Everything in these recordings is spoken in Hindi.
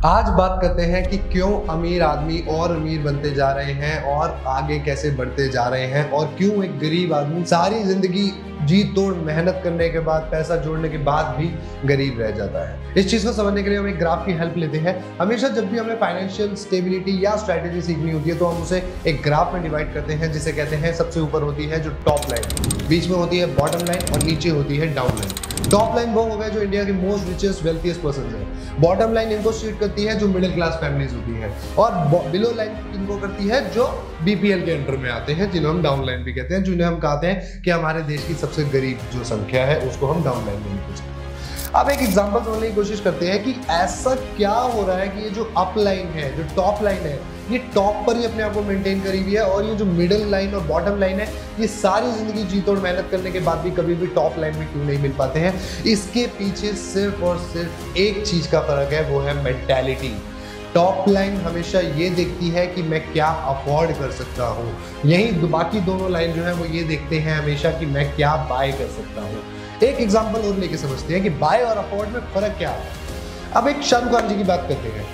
आज बात करते हैं कि क्यों अमीर आदमी और अमीर बनते जा रहे हैं और आगे कैसे बढ़ते जा रहे हैं, और क्यों एक गरीब आदमी सारी जिंदगी जी तोड़ मेहनत करने के बाद, पैसा जोड़ने के बाद भी गरीब रह जाता है। इस चीज को समझने के लिए हम एक ग्राफ की हेल्प लेते हैं। हमेशा जब भी हमें फाइनेंशियल स्टेबिलिटी या स्ट्रेटेजी सीखनी होती है तो हम उसे एक ग्राफ में डिवाइड करते हैं, जिसे कहते हैं सबसे ऊपर होती है जो टॉप लाइन, बीच में होती है बॉटम लाइन और नीचे होती है डाउन लाइन। टॉप लाइन वो हो गए जो इंडिया के मोस्ट रिचेस्ट वेल्थिएस्ट पर्सन है। बॉटम लाइन इनको शीट करती है जो मिडिल क्लास फैमिलीज होती है, और बिलो लाइन इनको करती है जो बीपीएल के अंडर में आते हैं, जिन्हें हम डाउन लाइन भी कहते हैं, जिन्हें हम कहते हैं कि हमारे देश की सबसे गरीब जो संख्या है उसको हम डाउन लाइन में लिखते हैं। अब एक एग्जांपल समझने की कोशिश करते हैं कि ऐसा क्या हो रहा है कि ये जो अप लाइन है, जो टॉप लाइन है, ये टॉप पर ही अपने आप को मेंटेन करी हुई है, और ये जो मिडिल लाइन और बॉटम लाइन है ये सारी जिंदगी जी तोड़ मेहनत करने के बाद भी कभी भी टॉप लाइन में क्यों नहीं मिल पाते हैं। इसके पीछे सिर्फ और सिर्फ एक चीज का फर्क है, वो है मेंटालिटी। टॉप लाइन हमेशा ये देखती है कि मैं क्या अफोर्ड कर सकता हूँ, यही बाकी दोनों लाइन जो है वो ये देखते हैं हमेशा कि मैं क्या बाय कर सकता हूँ। एक एग्जांपल और लेके समझते हैं कि बाय और अफोर्ड में फर्क क्या है। अब एक शाहरुख खान जी की बात करते हैं।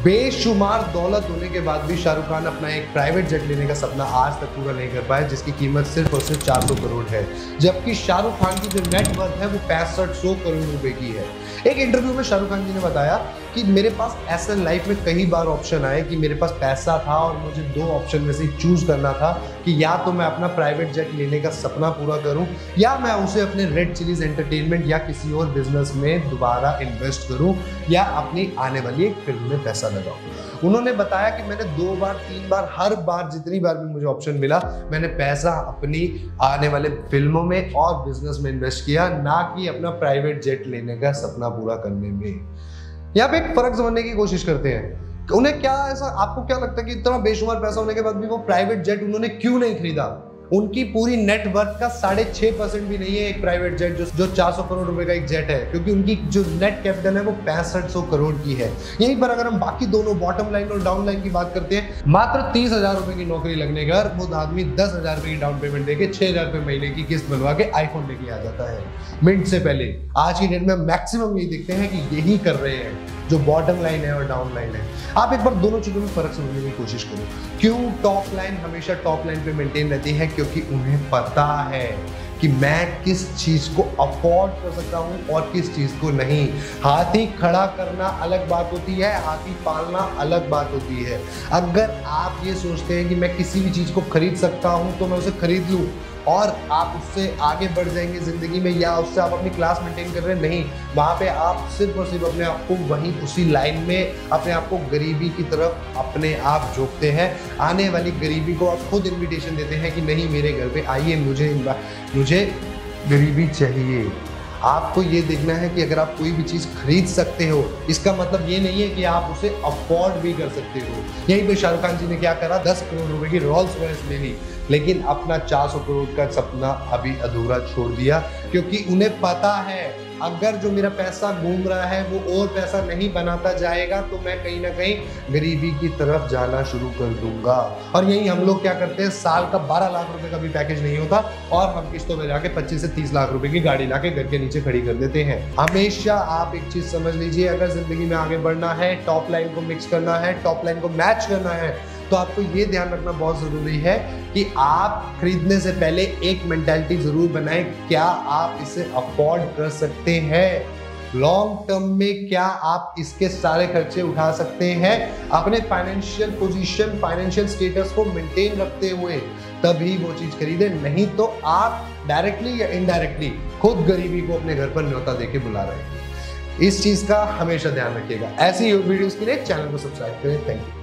बेशुमार दौलत होने के बाद भी शाहरुख खान अपना एक प्राइवेट जेट लेने का सपना आज तक पूरा नहीं कर पाए, जिसकी कीमत सिर्फ और सिर्फ 400 करोड़ है, जबकि शाहरुख खान की जो नेट वर्थ है वो 6500 करोड़ रुपए की है। एक इंटरव्यू में शाहरुख खान जी ने बताया कि मेरे पास ऐसा लाइफ में कई बार ऑप्शन आए कि मेरे पास पैसा था और मुझे दो ऑप्शन में से चूज करना था कि या तो मैं अपना प्राइवेट जेट लेने का सपना पूरा करूं, या मैं उसे अपने रेड चिलीज एंटरटेनमेंट या किसी और बिजनेस में दोबारा इन्वेस्ट करूं, या अपनी आने वाली एक फिल्म में पैसा लगाऊं। उन्होंने बताया कि मैंने 2 बार 3 बार, हर बार जितनी बार भी मुझे ऑप्शन मिला, मैंने पैसा अपनी आने वाले फिल्मों में और बिजनेस में इन्वेस्ट किया, ना कि अपना प्राइवेट जेट लेने का सपना पूरा करने में। यहाँ पे एक फर्क समझने की कोशिश करते हैं। उन्हें क्या ऐसा, आपको क्या लगता है कि इतना बेशुमार पैसा होने के बाद भी वो प्राइवेट जेट उन्होंने क्यों नहीं खरीदा? उनकी पूरी नेट वर्थ का 6.5% भी नहीं है एक प्राइवेट जेट जो 400 करोड़ रुपए का एक जेट है, क्योंकि उनकी जो नेट कैपिटल है वो 6500 करोड़ की है। यहीं पर अगर हम बाकी दोनों बॉटम लाइन और डाउन लाइन की बात करते हैं, मात्र 30,000 रुपए की नौकरी लगने का वो आदमी 10,000 रुपए की डाउन पेमेंट देके 6,000 रुपए महीने की किस्त बनवा के आईफोन लेके आ जाता है मिनट से पहले। आज की डेट में मैक्सिमम यही देखते हैं कि यही कर रहे हैं जो बॉटम लाइन है और डाउन लाइन है। आप एक बार दोनों चीजों में फर्क समझने की कोशिश करो। क्यों टॉप लाइन हमेशा टॉप लाइन पे मेंटेन रहती है? क्योंकि उन्हें पता है कि मैं किस चीज को अफोर्ड कर सकता हूं और किस चीज को नहीं। हाथी खड़ा करना अलग बात होती है, हाथी पालना अलग बात होती है। अगर आप ये सोचते हैं कि मैं किसी भी चीज को खरीद सकता हूं तो मैं उसे खरीद लूं और आप उससे आगे बढ़ जाएंगे जिंदगी में, या उससे आप अपनी क्लास मेंटेन कर रहे हैं, नहीं, वहां पे आप सिर्फ और सिर्फ अपने आप को वहीं उसी लाइन में अपने आप को गरीबी की तरफ अपने आप झोंकते हैं। आने वाली गरीबी को आप खुद इनविटेशन देते हैं कि नहीं, मेरे घर पे आइए, मुझे गरीबी चाहिए। आपको ये देखना है कि अगर आप कोई भी चीज़ खरीद सकते हो, इसका मतलब ये नहीं है कि आप उसे अफोर्ड भी कर सकते हो। यहीं पे शाहरुख खान जी ने क्या करा, 10 करोड़ रुपए की रोल्स रॉयस ले ली, लेकिन अपना 400 करोड़ का सपना अभी अधूरा छोड़ दिया, क्योंकि उन्हें पता है अगर जो मेरा पैसा घूम रहा है वो और पैसा नहीं बनाता जाएगा तो मैं कहीं ना कहीं गरीबी की तरफ जाना शुरू कर दूंगा। और यही हम लोग क्या करते हैं, साल का 12 लाख रुपए का भी पैकेज नहीं होता और हम किस्तों में जाके 25 से 30 लाख रुपए की गाड़ी लाके घर के नीचे खड़ी कर देते हैं। हमेशा आप एक चीज समझ लीजिए, अगर जिंदगी में आगे बढ़ना है, टॉप लाइन को मिक्स करना है, टॉप लाइन को मैच करना है, तो आपको ये ध्यान रखना बहुत जरूरी है कि आप खरीदने से पहले एक मेंटालिटी जरूर बनाएं, क्या आप इसे अफोर्ड कर सकते हैं, लॉन्ग टर्म में क्या आप इसके सारे खर्चे उठा सकते हैं। अपने फाइनेंशियल पोजीशन, फाइनेंशियल स्टेटस को मेंटेन रखते हुए तभी वो चीज खरीदें, नहीं तो आप डायरेक्टली या इनडायरेक्टली खुद गरीबी को अपने घर पर न्योता देके बुला रहे हैं। इस चीज का हमेशा ध्यान रखिएगा। ऐसी वीडियोस के लिए चैनल को सब्सक्राइब करें। Thank you.